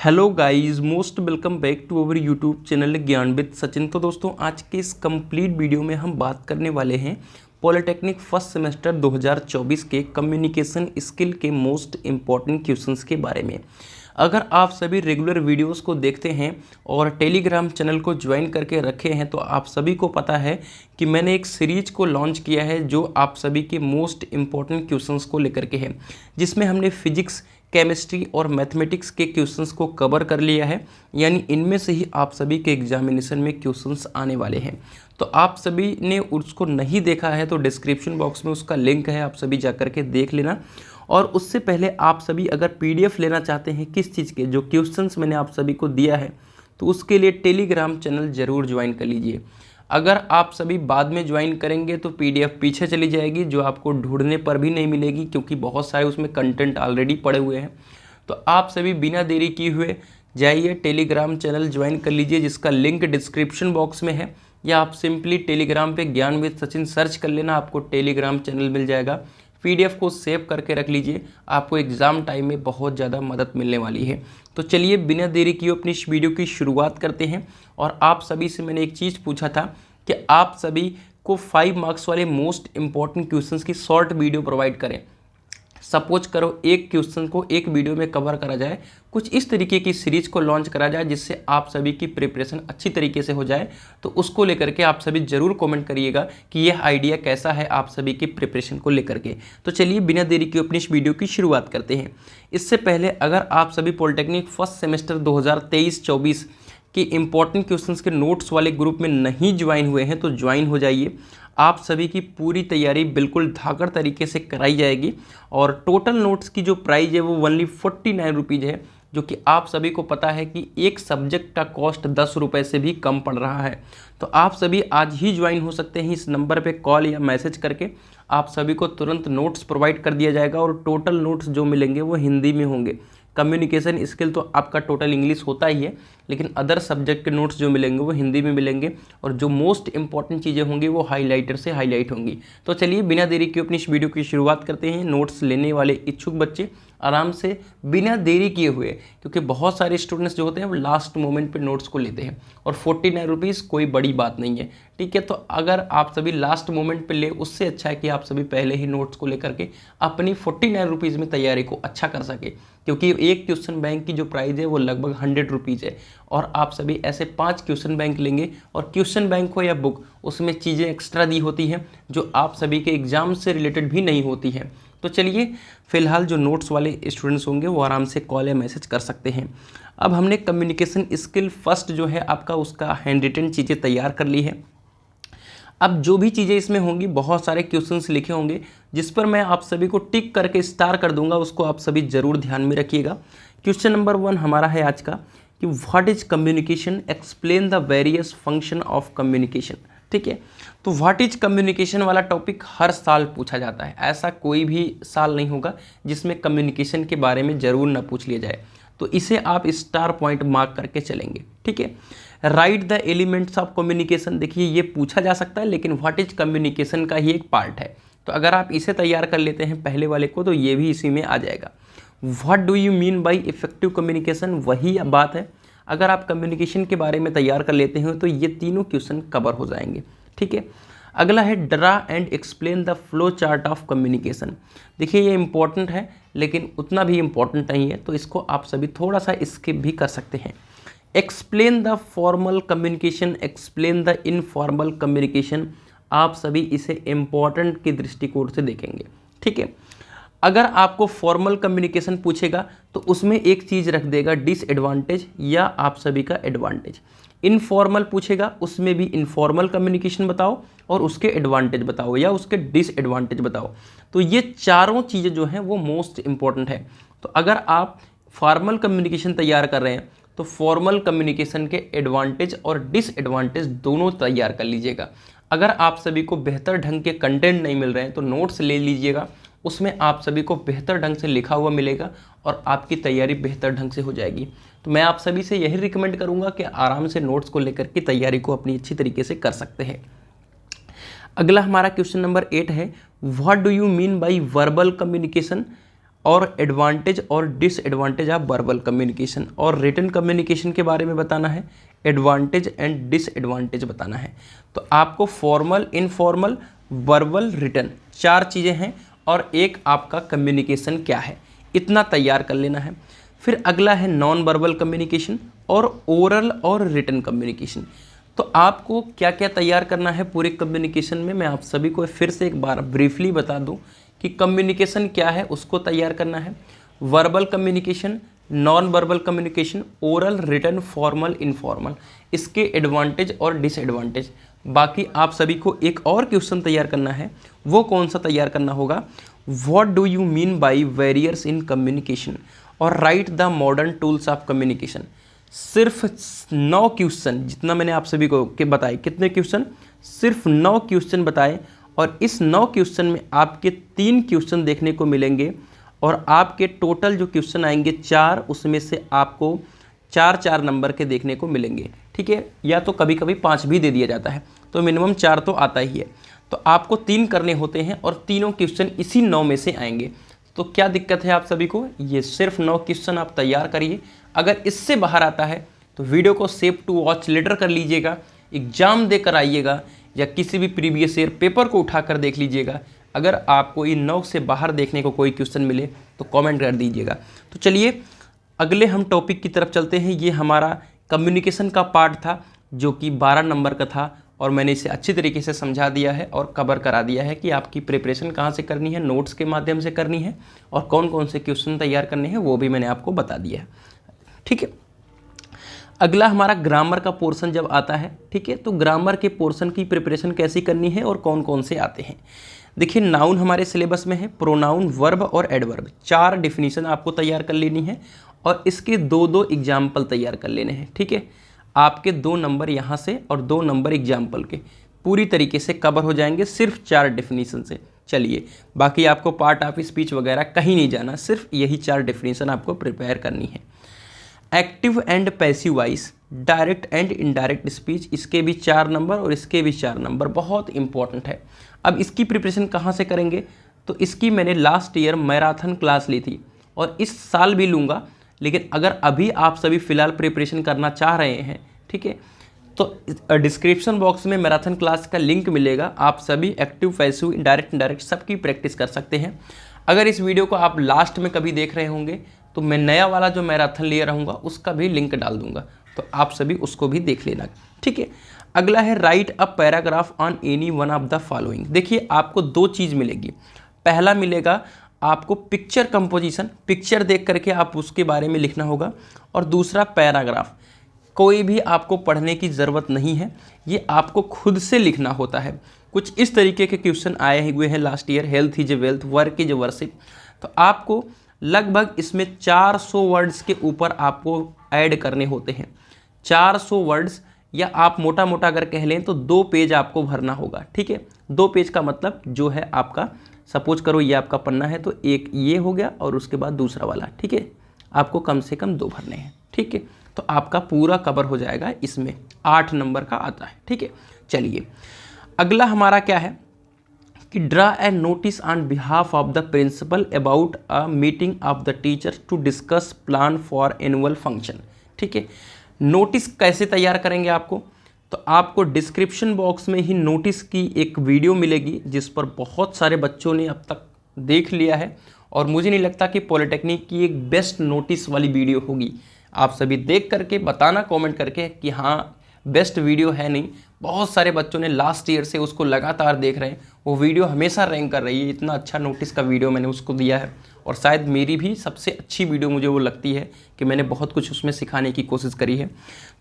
Hello guys, most welcome back to our YouTube channel Gyan with Sachin. तो दोस्तों, आज के इस कंप्लीट वीडियो में हम बात करने वाले हैं पॉलिटेक्निक फर्स्ट सेमेस्टर 2024 के कम्युनिकेशन स्किल के मोस्ट इम्पॉर्टेंट क्वेश्चंस के बारे में। अगर आप सभी रेगुलर वीडियोस को देखते हैं और टेलीग्राम चैनल को ज्वाइन करके रखे हैं तो आप सभी को पता है कि मैंने एक सीरीज को लॉन्च किया है जो आप सभी के मोस्ट इम्पॉर्टेंट क्वेश्चंस को लेकर के है, जिसमें हमने फिजिक्स, केमिस्ट्री और मैथमेटिक्स के क्वेश्चंस को कवर कर लिया है। यानी इनमें से ही आप सभी के एग्जामिनेशन में क्वेश्चंस आने वाले हैं। तो आप सभी ने उसको नहीं देखा है तो डिस्क्रिप्शन बॉक्स में उसका लिंक है, आप सभी जा कर के देख लेना। और उससे पहले आप सभी अगर पीडीएफ लेना चाहते हैं किस चीज़ के, जो क्वेश्चंस मैंने आप सभी को दिया है, तो उसके लिए टेलीग्राम चैनल ज़रूर ज्वाइन कर लीजिए। अगर आप सभी बाद में ज्वाइन करेंगे तो पीडीएफ पीछे चली जाएगी, जो आपको ढूंढने पर भी नहीं मिलेगी, क्योंकि बहुत सारे उसमें कंटेंट ऑलरेडी पड़े हुए हैं। तो आप सभी बिना देरी किए हुए जाइए टेलीग्राम चैनल ज्वाइन कर लीजिए, जिसका लिंक डिस्क्रिप्शन बॉक्स में है, या आप सिंपली टेलीग्राम पे ज्ञान विद सचिन सर्च कर लेना, आपको टेलीग्राम चैनल मिल जाएगा। पीडीएफ को सेव करके रख लीजिए, आपको एग्ज़ाम टाइम में बहुत ज़्यादा मदद मिलने वाली है। तो चलिए बिना देरी किए अपनी इस वीडियो की शुरुआत करते हैं। और आप सभी से मैंने एक चीज़ पूछा था कि आप सभी को 5 मार्क्स वाले मोस्ट इंपॉर्टेंट क्वेश्चंस की शॉर्ट वीडियो प्रोवाइड करें। सपोज करो एक क्वेश्चन को एक वीडियो में कवर करा जाए, कुछ इस तरीके की सीरीज को लॉन्च करा जाए जिससे आप सभी की प्रिपरेशन अच्छी तरीके से हो जाए। तो उसको लेकर के आप सभी ज़रूर कमेंट करिएगा कि यह आइडिया कैसा है आप सभी की प्रिपरेशन को लेकर के। तो चलिए बिना देरी के अपनी इस वीडियो की शुरुआत करते हैं। इससे पहले अगर आप सभी पॉलिटेक्निक फर्स्ट सेमेस्टर 2023-24 कि इंपॉर्टेंट क्वेश्चंस के नोट्स वाले ग्रुप में नहीं ज्वाइन हुए हैं तो ज्वाइन हो जाइए। आप सभी की पूरी तैयारी बिल्कुल धाकड़ तरीके से कराई जाएगी। और टोटल नोट्स की जो प्राइस है वो ओनली 49 रुपीज़ है, जो कि आप सभी को पता है कि एक सब्जेक्ट का कॉस्ट 10 रुपये से भी कम पड़ रहा है। तो आप सभी आज ही ज्वाइन हो सकते हैं। इस नंबर पे कॉल या मैसेज करके आप सभी को तुरंत नोट्स प्रोवाइड कर दिया जाएगा। और टोटल नोट्स जो मिलेंगे वो हिंदी में होंगे। कम्युनिकेशन स्किल तो आपका टोटल इंग्लिश होता ही है, लेकिन अदर सब्जेक्ट के नोट्स जो मिलेंगे वो हिंदी में मिलेंगे। और जो मोस्ट इंपॉर्टेंट चीज़ें होंगी वो हाईलाइटर से हाईलाइट होंगी। तो चलिए बिना देरी के अपनी इस वीडियो की शुरुआत करते हैं। नोट्स लेने वाले इच्छुक बच्चे आराम से बिना देरी किए हुए, क्योंकि बहुत सारे स्टूडेंट्स जो होते हैं वो लास्ट मोमेंट पे नोट्स को लेते हैं, और 49 रुपीज़ कोई बड़ी बात नहीं है, ठीक है। तो अगर आप सभी लास्ट मोमेंट पे ले, उससे अच्छा है कि आप सभी पहले ही नोट्स को लेकर के अपनी 49 रुपीज़ में तैयारी को अच्छा कर सके, क्योंकि एक क्वेश्चन बैंक की जो प्राइस है वो लगभग 100 रुपीज़ है। और आप सभी ऐसे 5 क्वेश्चन बैंक लेंगे, और क्वेश्चन बैंक हो या बुक, उसमें चीज़ें एक्स्ट्रा दी होती हैं जो आप सभी के एग्जाम से रिलेटेड भी नहीं होती हैं। तो चलिए फिलहाल जो नोट्स वाले स्टूडेंट्स होंगे वो आराम से कॉल या मैसेज कर सकते हैं। अब हमने कम्युनिकेशन स्किल फर्स्ट जो है आपका, उसका हैंड रिटन चीज़ें तैयार कर ली है। अब जो भी चीज़ें इसमें होंगी, बहुत सारे क्वेश्चंस लिखे होंगे जिस पर मैं आप सभी को टिक करके स्टार कर दूंगा, उसको आप सभी ज़रूर ध्यान में रखिएगा। क्वेश्चन नंबर 1 हमारा है आज का कि what is communication, explain the various function of communication. ठीक है, तो व्हाट इज कम्युनिकेशन वाला टॉपिक हर साल पूछा जाता है। ऐसा कोई भी साल नहीं होगा जिसमें कम्युनिकेशन के बारे में ज़रूर ना पूछ लिया जाए। तो इसे आप स्टार पॉइंट मार्क करके चलेंगे, ठीक है। Right the elements of communication, देखिए ये पूछा जा सकता है, लेकिन व्हाट इज कम्युनिकेशन का ही एक पार्ट है। तो अगर आप इसे तैयार कर लेते हैं पहले वाले को, तो ये भी इसी में आ जाएगा। What do you mean by effective communication, वही बात है। अगर आप कम्युनिकेशन के बारे में तैयार कर लेते हैं तो ये तीनों क्वेश्चन कवर हो जाएंगे, ठीक है। अगला है draw and explain the flow chart of communication. देखिए ये इंपॉर्टेंट है, लेकिन उतना भी इम्पॉर्टेंट नहीं है, तो इसको आप सभी थोड़ा सा स्किप भी कर सकते हैं। Explain the formal communication, explain the informal communication, आप सभी इसे इम्पॉर्टेंट के दृष्टिकोण से देखेंगे, ठीक है। अगर आपको फॉर्मल कम्युनिकेशन पूछेगा तो उसमें एक चीज़ रख देगा डिसएडवांटेज या आप सभी का एडवांटेज। इनफॉर्मल पूछेगा उसमें भी इनफॉर्मल कम्युनिकेशन बताओ और उसके एडवांटेज बताओ या उसके डिसएडवांटेज बताओ। तो ये चारों चीज़ें जो हैं वो मोस्ट इंपॉर्टेंट है। तो अगर आप फॉर्मल कम्युनिकेशन तैयार कर रहे हैं तो फॉर्मल कम्युनिकेशन के एडवांटेज और डिसएडवांटेज दोनों तैयार कर लीजिएगा। अगर आप सभी को बेहतर ढंग के कंटेंट नहीं मिल रहे हैं तो नोट्स ले लीजिएगा, उसमें आप सभी को बेहतर ढंग से लिखा हुआ मिलेगा और आपकी तैयारी बेहतर ढंग से हो जाएगी। तो मैं आप सभी से यही रिकमेंड करूंगा कि आराम से नोट्स को लेकर के तैयारी को अपनी अच्छी तरीके से कर सकते हैं। अगला हमारा क्वेश्चन नंबर 8 है, what do you mean by verbal communication, और एडवांटेज और डिसएडवांटेज ऑफ वर्बल कम्युनिकेशन, और रिटन कम्युनिकेशन के बारे में बताना है, एडवांटेज एंड डिसएडवांटेज बताना है। तो आपको फॉर्मल, इनफॉर्मल, वर्बल, रिटन 4 चीज़ें हैं और एक आपका कम्युनिकेशन क्या है, इतना तैयार कर लेना है। फिर अगला है नॉन वर्बल कम्युनिकेशन और ओरल और रिटन कम्युनिकेशन। तो आपको क्या क्या तैयार करना है पूरे कम्युनिकेशन में, मैं आप सभी को फिर से एक बार ब्रीफली बता दूं कि कम्युनिकेशन क्या है, उसको तैयार करना है। Verbal communication, non verbal communication, oral, written, formal, informal, इसके एडवांटेज और डिसएडवांटेज। बाकी आप सभी को एक और क्वेश्चन तैयार करना है, वो कौन सा तैयार करना होगा, what do you mean by barriers in communication, और write the modern tools of communication. सिर्फ 9 क्वेश्चन, जितना मैंने आप सभी को के बताए, कितने क्वेश्चन, सिर्फ 9 क्वेश्चन बताए, और इस 9 क्वेश्चन में आपके 3 क्वेश्चन देखने को मिलेंगे और आपके टोटल जो क्वेश्चन आएंगे 4, उसमें से आपको 4-4 नंबर के देखने को मिलेंगे, ठीक है, या तो कभी कभी 5 भी दे दिया जाता है, तो मिनिमम 4 तो आता ही है। तो आपको 3 करने होते हैं और तीनों क्वेश्चन इसी 9 में से आएंगे। तो क्या दिक्कत है आप सभी को, ये सिर्फ 9 क्वेश्चन आप तैयार करिए। अगर इससे बाहर आता है तो वीडियो को सेव टू वॉच लेटर कर लीजिएगा, एग्जाम देकर आइएगा या किसी भी प्रीवियस ईयर पेपर को उठाकर देख लीजिएगा। अगर आपको इन 9 से बाहर देखने को कोई क्वेश्चन मिले तो कमेंट कर दीजिएगा। तो चलिए अगले हम टॉपिक की तरफ चलते हैं। ये हमारा कम्युनिकेशन का पार्ट था जो कि 12 नंबर का था, और मैंने इसे अच्छी तरीके से समझा दिया है और कवर करा दिया है कि आपकी प्रिपरेशन कहाँ से करनी है, नोट्स के माध्यम से करनी है, और कौन कौन से क्वेश्चन तैयार करने हैं वो भी मैंने आपको बता दिया है, ठीक है। अगला हमारा ग्रामर का पोर्शन जब आता है, ठीक है, तो ग्रामर के पोर्शन की प्रिपरेशन कैसी करनी है और कौन कौन से आते हैं। देखिए नाउन हमारे सिलेबस में है, प्रोनाउन, वर्ब और एडवर्ब, 4 डिफिनीशन आपको तैयार कर लेनी है और इसके 2-2 एग्जाम्पल तैयार कर लेने हैं, ठीक है। आपके 2 नंबर यहाँ से और 2 नंबर एग्जाम्पल के पूरी तरीके से कवर हो जाएंगे सिर्फ 4 डिफिनीशन से। चलिए बाकी आपको पार्ट ऑफ स्पीच वगैरह कहीं नहीं जाना, सिर्फ यही 4 डिफिनीशन आपको प्रिपेयर करनी है। Active and passive voice, direct and indirect speech, इसके भी 4 नंबर और इसके भी 4 नंबर, बहुत इंपॉर्टेंट है। अब इसकी प्रिपरेशन कहाँ से करेंगे, तो इसकी मैंने लास्ट ईयर मैराथन क्लास ली थी और इस साल भी लूँगा, लेकिन अगर अभी आप सभी फ़िलहाल प्रिपरेशन करना चाह रहे हैं, ठीक है, तो डिस्क्रिप्शन बॉक्स में मैराथन क्लास का लिंक मिलेगा। आप सभी एक्टिव, पैसिव, इनडायरेक्ट, इनडायरेक्ट सबकी प्रैक्टिस कर सकते हैं। अगर इस वीडियो को आप लास्ट में कभी देख रहे होंगे तो मैं नया वाला जो मैराथन ले रहूँगा उसका भी लिंक डाल दूंगा, तो आप सभी उसको भी देख लेना, ठीक है। अगला है right a paragraph on any one of the following. देखिए आपको 2 चीज़ मिलेगी, पहला मिलेगा आपको पिक्चर कंपोजिशन, पिक्चर देख करके आप उसके बारे में लिखना होगा, और दूसरा पैराग्राफ। कोई भी आपको पढ़ने की ज़रूरत नहीं है, ये आपको खुद से लिखना होता है। कुछ इस तरीके के क्वेश्चन आए हुए हैं last year, health is wealth, work is worship, तो आपको लगभग इसमें 400 वर्ड्स के ऊपर आपको ऐड करने होते हैं। 400 वर्ड्स, या आप मोटा मोटा अगर कह लें तो 2 पेज आपको भरना होगा, ठीक है। 2 पेज का मतलब जो है आपका, सपोज करो ये आपका पन्ना है तो एक ये हो गया और उसके बाद दूसरा वाला, ठीक है, आपको कम से कम 2 भरने हैं, ठीक है। तो आपका पूरा कवर हो जाएगा, इसमें 8 नंबर का आता है, ठीक है। चलिए अगला हमारा क्या है कि draw a notice on behalf of the principal about a meeting of the teachers to discuss plan for annual function, ठीक है। नोटिस कैसे तैयार करेंगे आपको, तो आपको डिस्क्रिप्शन बॉक्स में ही नोटिस की एक वीडियो मिलेगी जिस पर बहुत सारे बच्चों ने अब तक देख लिया है, और मुझे नहीं लगता कि पॉलिटेक्निक की एक बेस्ट नोटिस वाली वीडियो होगी। आप सभी देख करके बताना कमेंट करके कि हाँ बेस्ट वीडियो है। नहीं, बहुत सारे बच्चों ने लास्ट ईयर से उसको लगातार देख रहे हैं, वो वीडियो हमेशा रैंक कर रही है, इतना अच्छा नोटिस का वीडियो मैंने उसको दिया है, और शायद मेरी भी सबसे अच्छी वीडियो मुझे वो लगती है कि मैंने बहुत कुछ उसमें सिखाने की कोशिश करी है।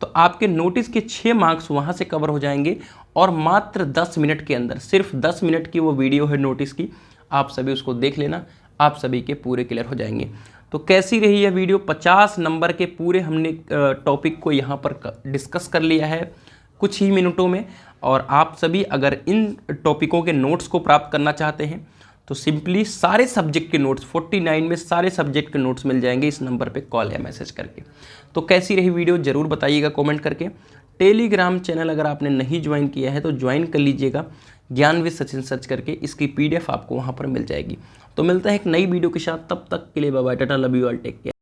तो आपके नोटिस के 6 मार्क्स वहाँ से कवर हो जाएंगे, और मात्र 10 मिनट के अंदर, सिर्फ 10 मिनट की वो वीडियो है नोटिस की, आप सभी उसको देख लेना, आप सभी के पूरे क्लियर हो जाएंगे। तो कैसी रही यह वीडियो, 50 नंबर के पूरे हमने टॉपिक को यहाँ पर डिस्कस कर लिया है कुछ ही मिनटों में। और आप सभी अगर इन टॉपिकों के नोट्स को प्राप्त करना चाहते हैं तो सिंपली सारे सब्जेक्ट के नोट्स, 49 में सारे सब्जेक्ट के नोट्स मिल जाएंगे इस नंबर पे कॉल या मैसेज करके। तो कैसी रही वीडियो ज़रूर बताइएगा कमेंट करके। टेलीग्राम चैनल अगर आपने नहीं ज्वाइन किया है तो ज्वाइन कर लीजिएगा, ज्ञानविद सचिन सर्च करके, इसकी PDF आपको वहाँ पर मिल जाएगी। तो मिलता है एक नई वीडियो के साथ, तब तक के लिए bye bye, tata, love you all, take care.